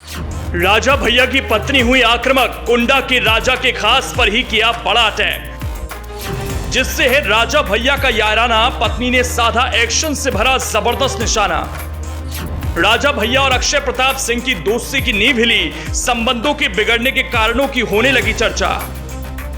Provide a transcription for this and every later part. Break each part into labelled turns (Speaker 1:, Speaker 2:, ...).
Speaker 1: राजा भैया की पत्नी हुई आक्रामक, कुंडा के राजा के खास पर ही किया बड़ा अटैक, जिससे है राजा भैया का याराना पत्नी ने साधा एक्शन से भरा जबरदस्त निशाना। राजा भैया और अक्षय प्रताप सिंह की दोस्ती की नींव हिली, संबंधों के बिगड़ने के कारणों की होने लगी चर्चा।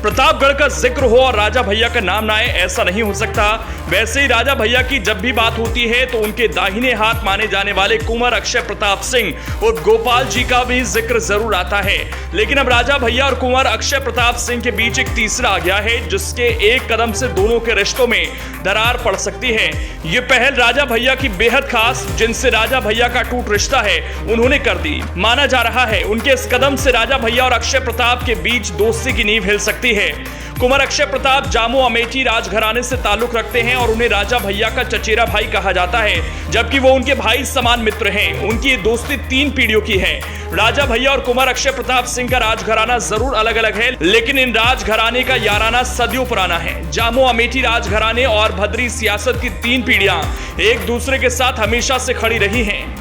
Speaker 1: प्रतापगढ़ का जिक्र हो और राजा भैया का नाम ना आए, ऐसा नहीं हो सकता। वैसे ही राजा भैया की जब भी बात होती है तो उनके दाहिने हाथ माने जाने वाले कुंवर अक्षय प्रताप सिंह और गोपाल जी का भी जिक्र जरूर आता है। लेकिन अब राजा भैया और कुंवर अक्षय प्रताप सिंह के बीच एक तीसरा आ गया है, जिसके एक कदम से दोनों के रिश्तों में दरार पड़ सकती है। ये पहल राजा भैया की बेहद खास, जिनसे राजा भैया का टूट रिश्ता है, उन्होंने कर दी। माना जा रहा है उनके इस कदम से राजा भैया और अक्षय प्रताप के बीच दोस्ती की नींव हिल सकती है। कुंवर अक्षय प्रताप जामो अमेठी राजघराने से ताल्लुक रखते हैं और उन्हें राजा भैया का चचेरा भाई कहा जाता है, जबकि वो उनके भाई समान मित्र हैं। उनकी ये दोस्ती 3 पीढ़ियों की है। राजा भैया और कुंवर अक्षय प्रताप सिंह का राजघराना जरूर अलग अलग है, लेकिन इन राजघराने का याराना सदियों पुराना है। जामो अमेठी राजघराने और भद्री सियासत की 3 पीढ़ियां एक दूसरे के साथ हमेशा से खड़ी रही हैं।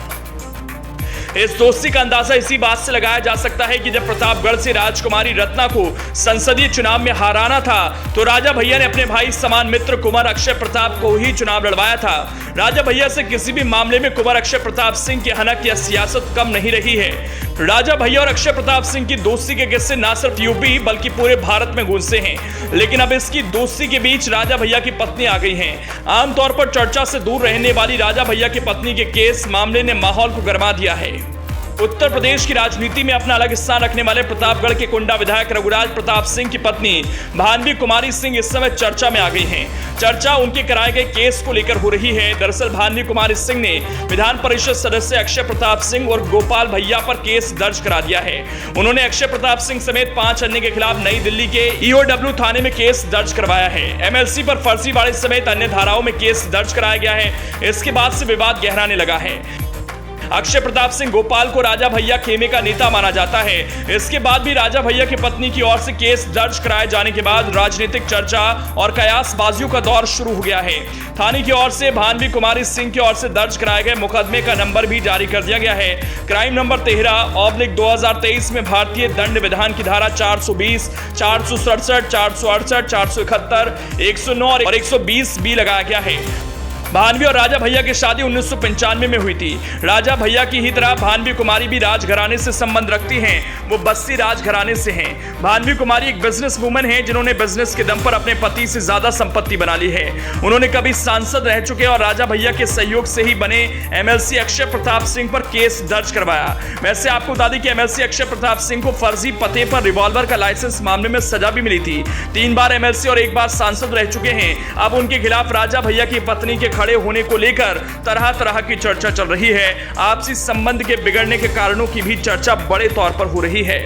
Speaker 1: इस दोस्ती का अंदाजा इसी बात से लगाया जा सकता है कि जब प्रतापगढ़ से राजकुमारी रत्ना को संसदीय चुनाव में हराना था, तो राजा भैया ने अपने भाई समान मित्र कुंवर अक्षय प्रताप को ही चुनाव लड़वाया था। राजा भैया से किसी भी मामले में कुंवर अक्षय प्रताप सिंह की हनक या सियासत कम नहीं रही है। राजा भैया और अक्षय प्रताप सिंह की दोस्ती के किस्से न सिर्फ यूपी बल्कि पूरे भारत में गूंजते हैं। लेकिन अब इसकी दोस्ती के बीच राजा भैया की पत्नी आ गई हैं। आमतौर पर चर्चा से दूर रहने वाली राजा भैया की पत्नी के केस मामले ने माहौल को गरमा दिया है। उत्तर प्रदेश की राजनीति में अपना अलग स्थान रखने वाले प्रतापगढ़ के कुंडा विधायक रघुराज प्रताप सिंह की पत्नी भानवी कुमारी सिंह इस समय चर्चा में आ गई हैं। चर्चा उनके कराए गए केस को लेकर हो रही है। दरअसल भानवी कुमारी सिंह ने विधान परिषद सदस्य अक्षय प्रताप सिंह और गोपाल भैया पर केस दर्ज करा दिया है। उन्होंने अक्षय प्रताप सिंह समेत 5 अन्य के खिलाफ नई दिल्ली के EOW थाने में केस दर्ज करवाया है। MLC पर फर्जीवाड़े समेत अन्य धाराओं में केस दर्ज कराया गया है। इसके बाद से विवाद गहराने लगा है। अक्षय प्रताप सिंह गोपाल को राजा भैया खेमे का नेता माना जाता है। इसके बाद भी राजा भैया की पत्नी की ओर से केस दर्ज कराए जाने के बाद राजनीतिक चर्चा और कयासबाजियों का दौर शुरू हो गया है। थाने की ओर से भानवी कुमारी सिंह की ओर से दर्ज कराए गए मुकदमे का नंबर भी जारी कर दिया गया है। क्राइम नंबर 13/2023 में भारतीय दंड विधान की धारा 420, 467, 468, 471, 109 और 120 भी लगाया गया है। भानवी और राजा भैया की शादी 1995 में हुई थी। राजा भैया की ही तरह भानवी कुमारी भी राजघराने से संबंध रखती हैं। वो बस्सी राजघराने से हैं। भानवी कुमारी एक बिजनेस वुमन है, जिन्होंने बिजनेस के दम पर अपने पति से ज्यादा संपत्ति बना ली है। उन्होंने कभी सांसद रह चुके और राजा भैया के सहयोग से ही बने MLC अक्षय प्रताप सिंह पर केस दर्ज करवाया। वैसे आपको बता दें कि MLC अक्षय प्रताप सिंह को फर्जी पते पर रिवॉल्वर का लाइसेंस मामले में सजा भी मिली थी। 3 बार MLC और 1 बार सांसद रह चुके हैं। अब उनके खिलाफ राजा भैया की पत्नी के खड़े होने को लेकर तरह तरह की चर्चा चल रही है। आपसी संबंध के बिगड़ने के कारणों की भी चर्चा बड़े तौर पर हो रही है।